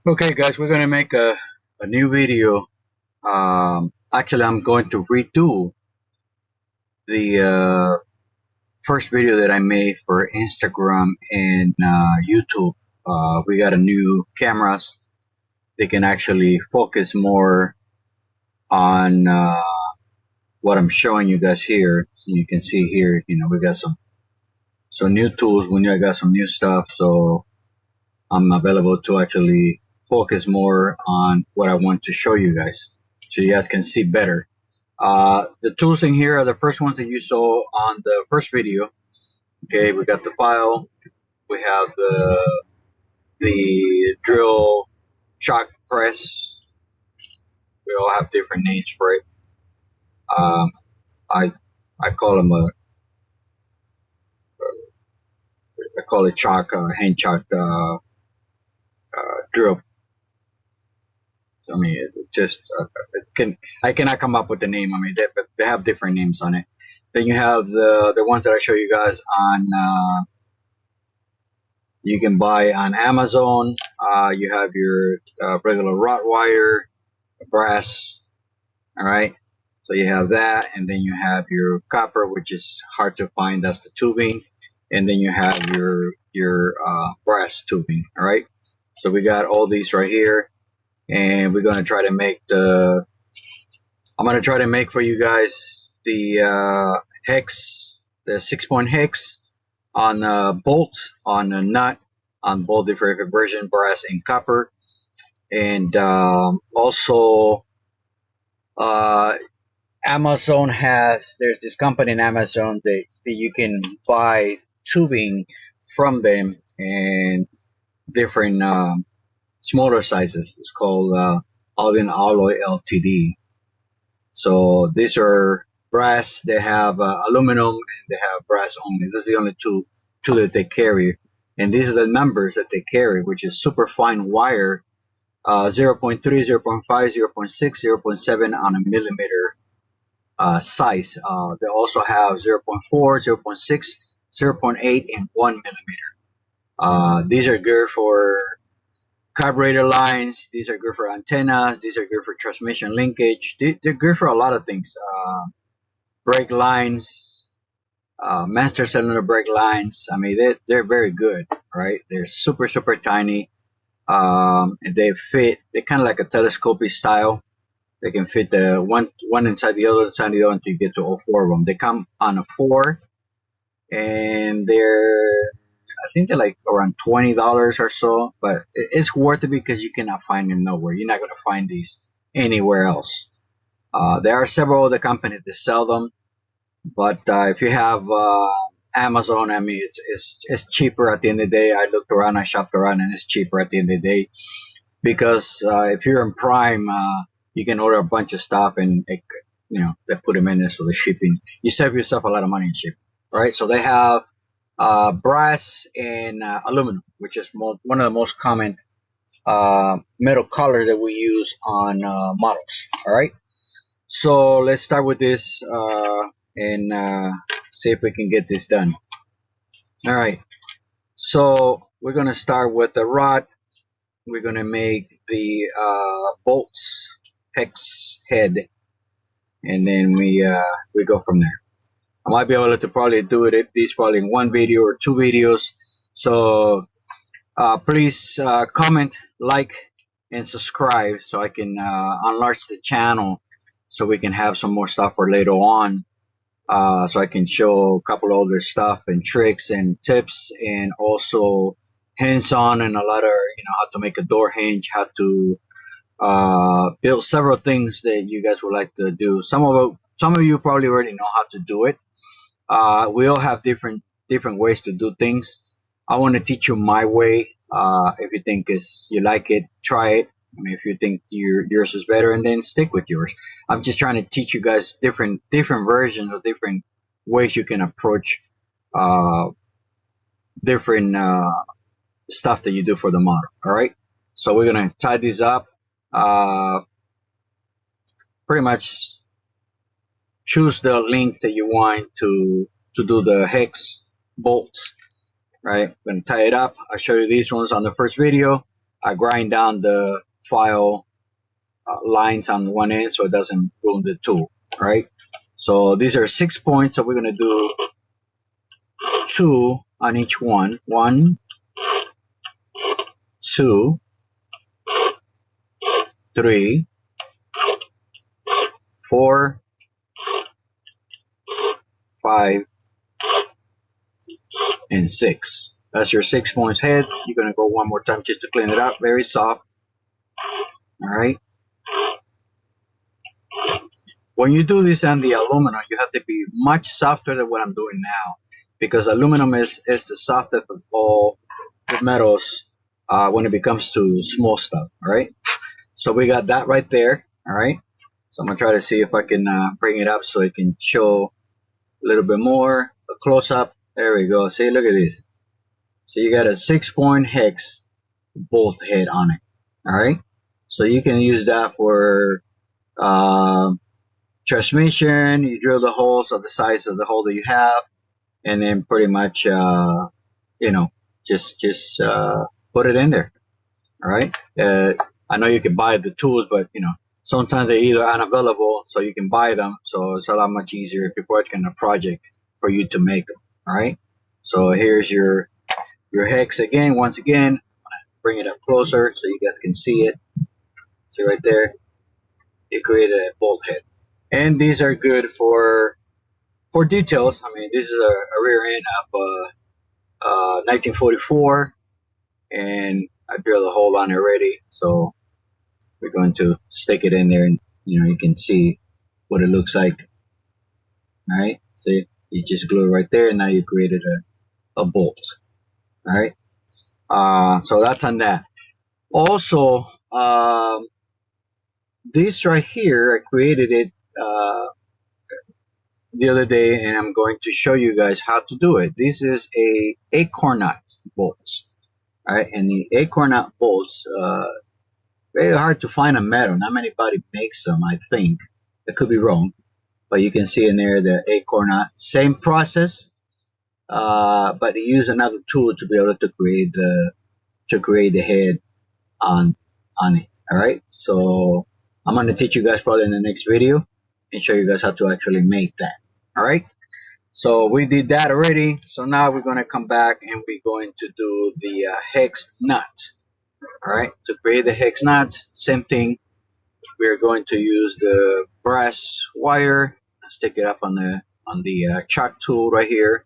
Okay, guys, we're gonna make a new video. Actually, I'm going to redo the first video that I made for Instagram and YouTube. We got a new cameras. They can actually focus more on what I'm showing you guys here. So you can see here, we got some new tools. I got some new stuff, so I'm available to actually focus more on what I want to show you guys, so you guys can see better. The tools in here are the first ones that you saw on the first video. Okay, we got the file, we have the drill, shock press. We all have different names for it. Um, I I call them I call it chalk, hand chalk drill. I mean, it's just I cannot come up with the name. I mean, they have different names on it. Then you have the ones that I show you guys on. You can buy on Amazon. You have your regular wrought wire, brass. All right. So you have that, and then you have your copper, which is hard to find. That's the tubing, and then you have your brass tubing. All right. So we got all these right here, and we're gonna try to make I'm gonna try to make for you guys the hex, the 6-point hex on bolts, on a nut, on both the different version, brass and copper, and also Amazon there's this company in Amazon that you can buy tubing from them and different smaller sizes. It's called Alvin Alloy Ltd. So these are brass. They have aluminum and they have brass only. Those are the only two that they carry, and these are the numbers that they carry, which is super fine wire, 0.3, 0.5, 0.6, 0.7 on a millimeter size. They also have 0.4, 0.6, 0.8, and 1 millimeter. These are good for carburetor lines. These are good for antennas. These are good for transmission linkage. They're good for a lot of things. Brake lines, master cylinder brake lines. I mean, they're very good, right? They're super, super tiny. And they fit, they're kind of like a telescoping style. They can fit the one inside the other inside the other until you get to all four of them. They come on a 4, and I think they're like around $20 or so, but it's worth it because you cannot find them nowhere. You're not going to find these anywhere else. There are several other companies that sell them, but if you have Amazon, I mean, it's cheaper at the end of the day. I looked around, I shopped around, and it's cheaper at the end of the day because if you're in Prime, you can order a bunch of stuff and they put them in there, so the shipping, you save yourself a lot of money in shipping, right? So they have brass and aluminum, which is one of the most common metal colors that we use on models. All right, so let's start with this and see if we can get this done. All right, so we're gonna start with the rod. We're gonna make the bolts, hex head, and then we go from there. I might be able to probably do these probably in one video or 2 videos. So please comment, like, and subscribe so I can enlarge the channel so we can have some more stuff for later on. So I can show a couple other stuff and tricks and tips, and also hands-on and a lot of how to make a door hinge, how to build several things that you guys would like to do. Some of you probably already know how to do it. We all have different ways to do things. I want to teach you my way. If you think you like it, try it. I mean, if you think yours is better, and then stick with yours. I'm just trying to teach you guys different versions of different ways you can approach different stuff that you do for the model. All right. So we're gonna tie these up. Pretty much choose the length that you want to do the hex bolts. Right. I'm gonna tie it up. I'll show you these ones on the first video. I grind down the file lines on one end so it doesn't ruin the tool, right? So these are 6 points, so we're going to do 2 on each one. 1, 2, 3, 4, 5, and 6. That's your 6 points head. You're going to go one more time just to clean it up. Very soft. All right. When you do this on the aluminum, you have to be much softer than what I'm doing now, because aluminum is the softest of all the metals when it comes to small stuff. All right. So we got that right there. All right. So I'm going to try to see if I can bring it up so it can show a little bit more. A close up. There we go. See, look at this. So you got a 6-point hex bolt head on it. All right. So you can use that for transmission. You drill the holes of the size of the hole that you have, and then pretty much, just put it in there. All right. I know you can buy the tools, but sometimes they're either unavailable, so you can buy them. So it's a lot much easier if you're working on a project for you to make them. All right. So here's your hex again. Once again, bring it up closer so you guys can see it. See right there. You created a bolt head, and these are good for details. I mean, this is a rear end of 1944, and I drilled a hole on it already. So we're going to stick it in there, and you can see what it looks like. All right. See, you just glue it right there, and now you created a bolt. All right. So that's on that. Also, this right here, I created it the other day, and I'm going to show you guys how to do it. This is a acorn nut bolts. All right. And the acorn nut bolts, very hard to find a metal. Not anybody makes them, I think. I could be wrong. But you can see in there the acorn nut. Same process. But you use another tool to be able to create the head on it. All right. So I'm going to teach you guys probably in the next video and show you guys how to actually make that. All right. So we did that already. So now we're going to come back and we're going to do the hex nut. All right. To create the hex nut, same thing. We're going to use the brass wire. Stick it up on the chalk tool right here.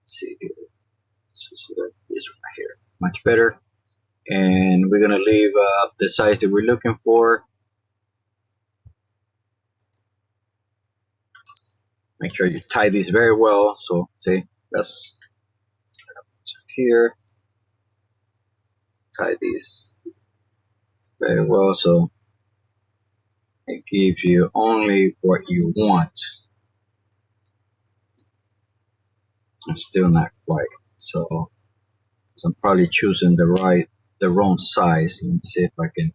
Let's see here. This one right here. Much better. And we're going to leave the size that we're looking for. Make sure you tie these very well. So, see, that's here. Tie these very well so it gives you only what you want. It's still not quite. So I'm probably choosing the wrong size. Let me see if I can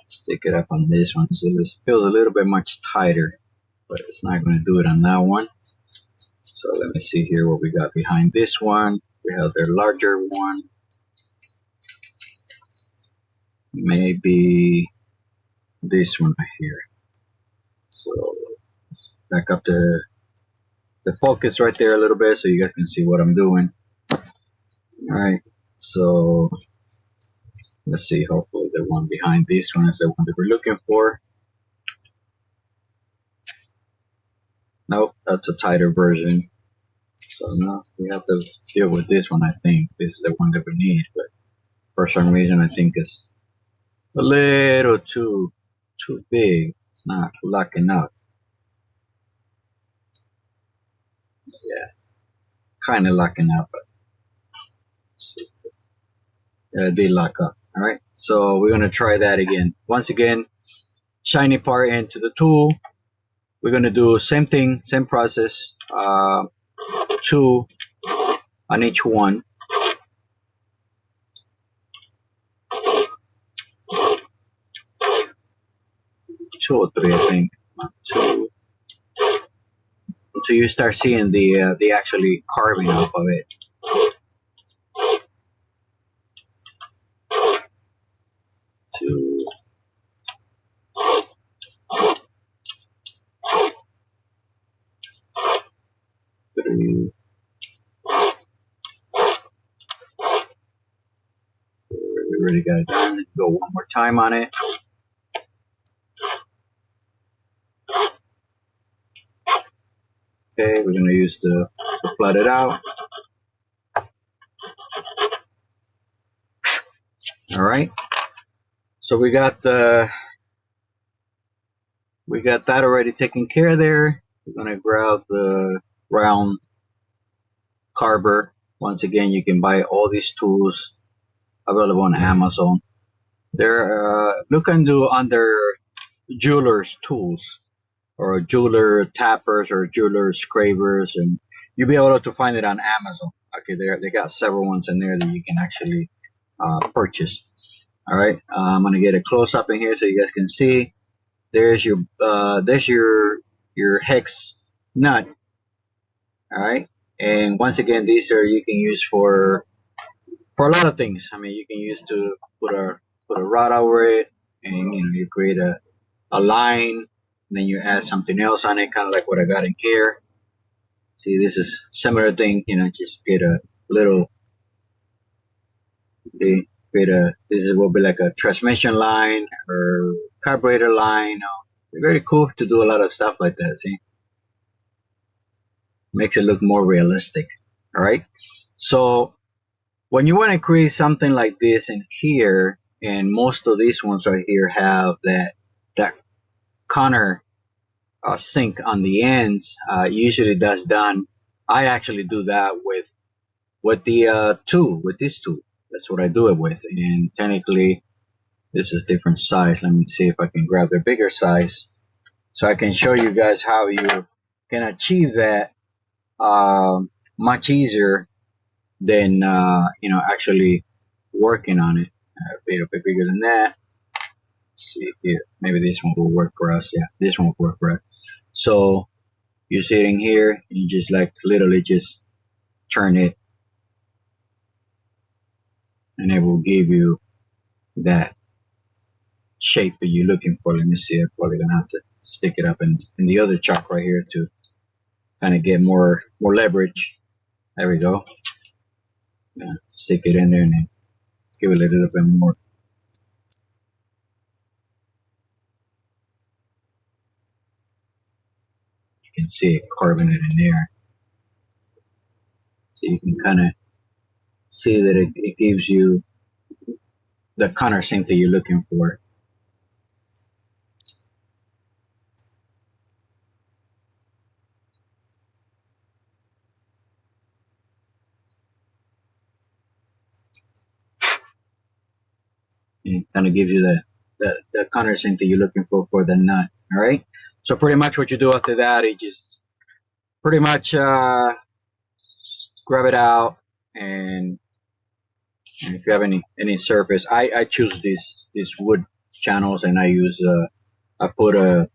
stick it up on this one. So this feels a little bit much tighter, but it's not going to do it on that one. So let me see here what we got behind this one. We have the larger one. Maybe this one right here. So let's back up the focus right there a little bit so you guys can see what I'm doing. All right. So let's see. Hopefully the one behind this one is the one that we're looking for. Nope, that's a tighter version. So now we have to deal with this one. I think this is the one that we need, but for some reason I think it's a little too big. It's not locking up. Yeah, kind of locking up, but they lock up. All right, so we're gonna try that again. Once again, shiny part into the tool. We're gonna do same thing, same process. 2 on each one. 2 or 3, I think. 2. Until you start seeing the actually carving off of it. 2, 3, 4. We already got it done. Go one more time on it. Okay, we're gonna use to flood it out. All right. So we got that already taken care of there. We're gonna grab the round carver. Once again, you can buy all these tools available on Amazon. They're look under jewelers tools or jeweler tappers or jeweler scrapers, and you'll be able to find it on Amazon. Okay, they got several ones in there that you can actually purchase. All right, I'm gonna get a close up in here so you guys can see. There's your hex nut. All right, and once again, these are you can use for a lot of things. I mean, you can use to put a rod over it, and you create a line. Then you add something else on it, kind of like what I got in here. See, this is similar thing. Just get a little. This will be like a transmission line or carburetor line. Very cool to do a lot of stuff like that. See, makes it look more realistic. All right. So when you want to create something like this in here, and most of these ones right here have that corner sink on the ends, usually that's done. I actually do that with the tool, with this tool. That's what I do it with. And technically, this is different size. Let me see if I can grab the bigger size so I can show you guys how you can achieve that much easier than actually working on it. A bit bigger than that. Let's see here, maybe this one will work for us. Yeah, this one will work for us. So you're sitting here, you just like literally just turn it, and it will give you that shape that you're looking for. Let me see. I'm probably gonna have to stick it up in the other chuck right here to kind of get more leverage. There we go. Stick it in there and then give it a little bit more. You can see it carving it in there. So you can kind of see that it gives you the countersink that you're looking for. It kind of gives you the countersink that you're looking for the nut. All right. So pretty much what you do after that, you just pretty much grab it out, and if you have any surface, I choose these wood channels, and I use I put a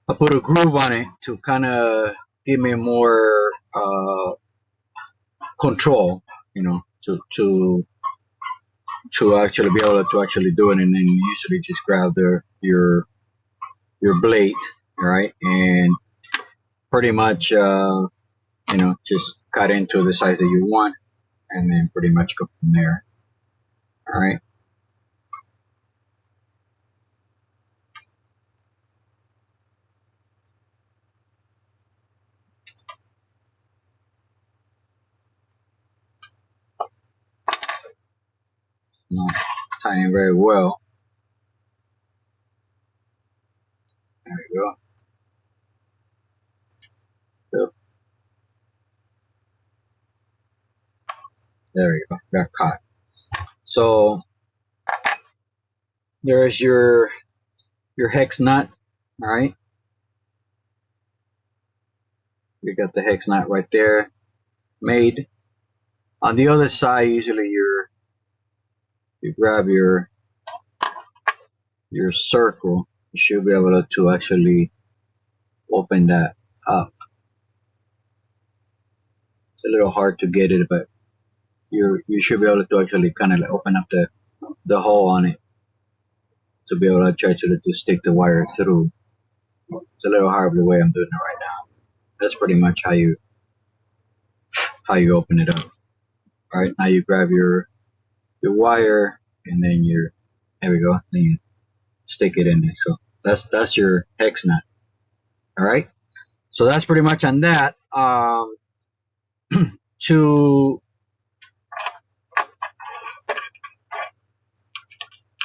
groove on it to kind of give me more control, to actually be able to actually do it. And then usually just grab your blade, all right, and pretty much just cut into the size that you want, and then pretty much go from there. All right. Not tying very well. There we go. Yep. There we go. Got caught. So there's your hex nut. All right. You got the hex nut right there made. On the other side, usually you grab your circle. You should be able to actually open that up. It's a little hard to get it, but you should be able to actually kind of open up the hole on it. to be able to try to stick the wire through. It's a little hard the way I'm doing it right now. That's pretty much how you open it up. All right, now you grab your wire, and then there we go. Then you stick it in there. So that's your hex nut. All right. So that's pretty much on that.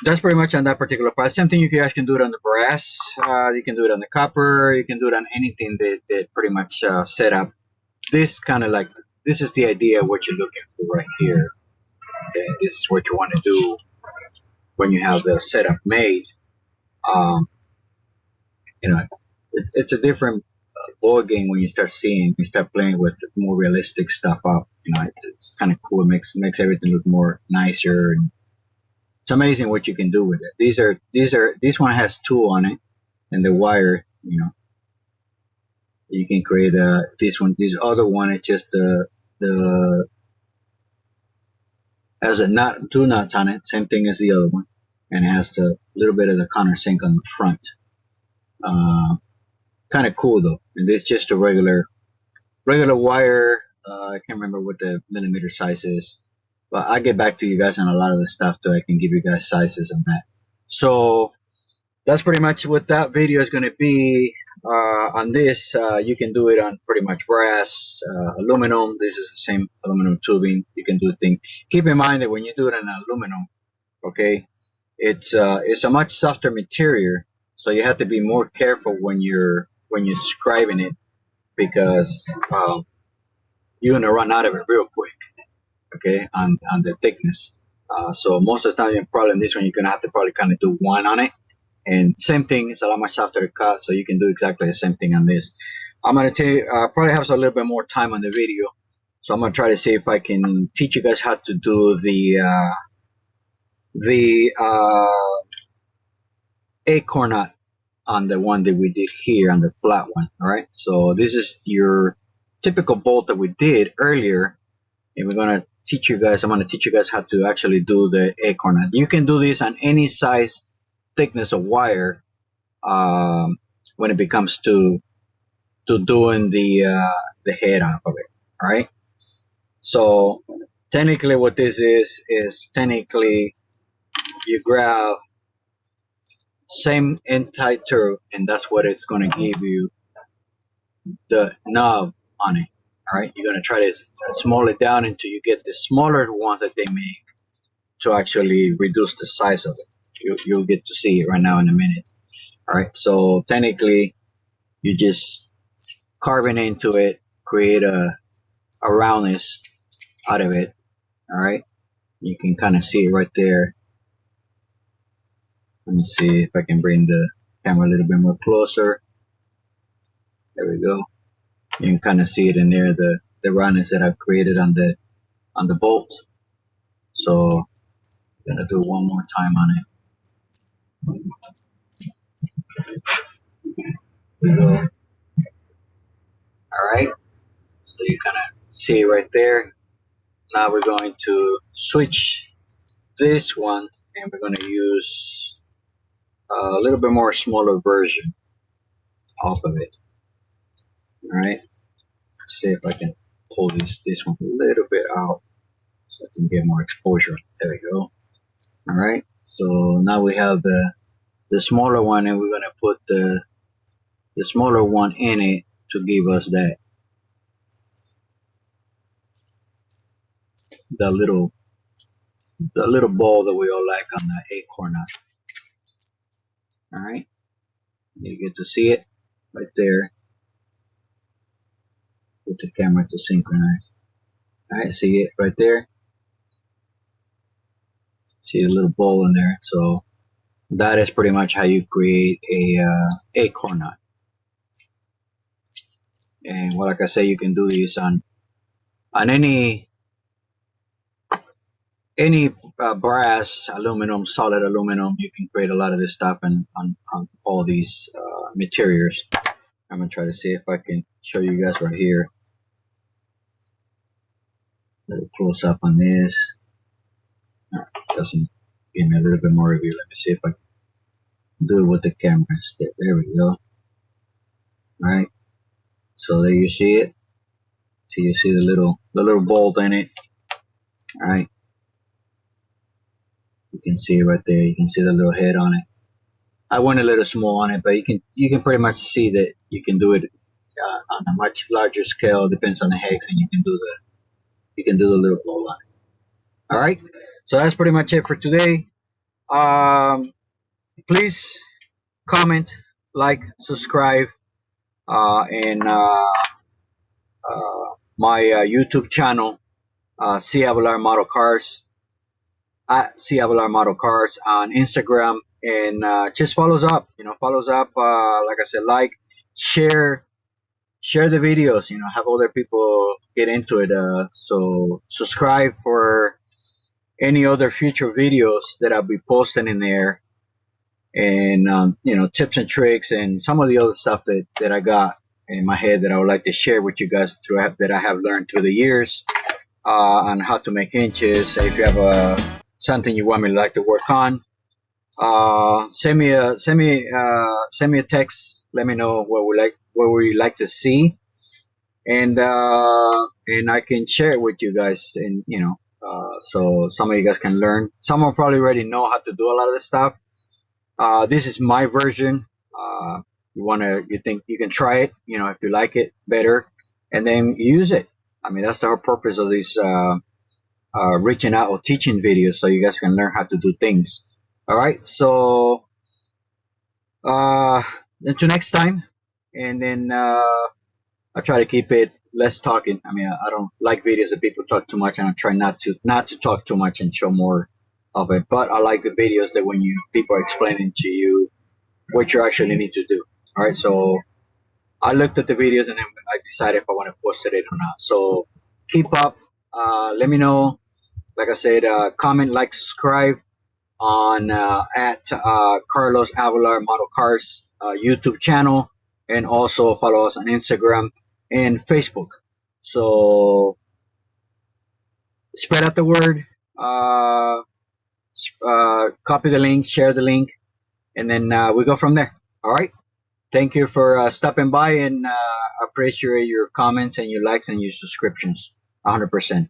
That's pretty much on that particular part. Same thing, you guys can do it on the brass. You can do it on the copper. You can do it on anything that pretty much set up. This kind of like, this is the idea of what you're looking for right here. Okay, this is what you want to do when you have the setup made. It's a different ball game when you start playing with more realistic stuff up. It's kind of cool. It makes everything look more nicer. And it's amazing what you can do with it. This one has 2 on it, and the wire. You can create this one. This other one is just the has a knot, 2 knots on it. Same thing as the other one, and it has a little bit of the countersink on the front. Kind of cool though. And this is just a regular wire. I can't remember what the millimeter size is, but I'll get back to you guys on a lot of the stuff so I can give you guys sizes on that. So that's pretty much what that video is going to be on this. You can do it on pretty much brass, aluminum. This is the same aluminum tubing. You can do the thing. Keep in mind that when you do it on aluminum, okay, it's a much softer material, so you have to be more careful when you're scribing it, because you're gonna run out of it real quick. Okay, on the thickness. So most of the time, in this one, you're gonna have to probably kind of do 1 on it. And same thing, it's a lot much softer to cut, so you can do exactly the same thing on this. I'm gonna tell you, probably have a little bit more time on the video, so I'm gonna try to see if I can teach you guys how to do the acorn nut on the one that we did here, on the flat one. All right, so this is your typical bolt that we did earlier, and I'm going to teach you guys how to actually do the acorn nut. You can do this on any size thickness of wire when it becomes to doing the head off of it. All right, so technically what this is technically you grab same end tight turf, and that's what it's going to give you the knob on it. All right, you're going to try to small it down until you get the smaller ones that they make to actually reduce the size of it. You'll get to see it right now in a minute. All right, so technically you just carving into it, create a roundness out of it. All right, you can kind of see it right there. Let me see if I can bring the camera a little bit more closer. There we go. You can kind of see it in there, the roundness that I've created on the bolt. So I'm gonna do 1 more time on it. There we go. All right. So you kind of see it right there. Now we're going to switch this one, and we're going to use a little bit more smaller version off of it. All right, let's see if I can pull this one a little bit out so I can get more exposure. There we go. All right, so now we have the smaller one, and we're gonna put the smaller one in it to give us the little ball that we all like on the acorn nut. All right, you get to see it right there. Get the camera to synchronize. All right, see it right there. See a little ball in there. So that is pretty much how you create a acorn nut. And like I say, you can do these on any brass, aluminum, solid aluminum. You can create a lot of this stuff on all these materials. I'm gonna try to see if I can show you guys right here. A little close up on this. Doesn't give me a little bit more review. Let me see if I do it with the camera instead. There we go. All right. So there you see it. So you see the little bolt in it. All right. You can see it right there. You can see the little head on it. I went a little small on it, but you can pretty much see that you can do it on a much larger scale. Depends on the hex, and you can do the little bolt on it. All right. So that's pretty much it for today. Please comment, like, subscribe, and my YouTube channel, C. Avalar Model Cars, at C. Avalar Model Cars on Instagram, and just follows up. Follows up. Like I said, like, share the videos. Have other people get into it. So subscribe for any other future videos that I'll be posting in there, and tips and tricks and some of the other stuff that I got in my head that I would like to share with you guys that I have learned through the years on how to make hinges. If you have something you want me to like to work on, send me a text. Let me know what we like to see, and I can share it with you guys, and so some of you guys can learn. Some will probably already know how to do a lot of this stuff. This is my version. You think you can try it, if you like it better, and then use it. I mean, that's the whole purpose of these reaching out or teaching videos, so you guys can learn how to do things. All right. So until next time, and then I try to keep it less talking. I mean, I don't like videos that people talk too much, and I try not to talk too much and show more of it. But I like the videos that when people are explaining to you what you actually need to do. All right. So I looked at the videos, and then I decided if I want to post it or not. So keep up. Let me know. Like I said, comment, like, subscribe on at Carlos Avalar Model Cars YouTube channel, and also follow us on Instagram and Facebook. So spread out the word. Copy the link, share the link, and then we go from there. All right. Thank you for stopping by, and I appreciate your comments and your likes and your subscriptions 100%.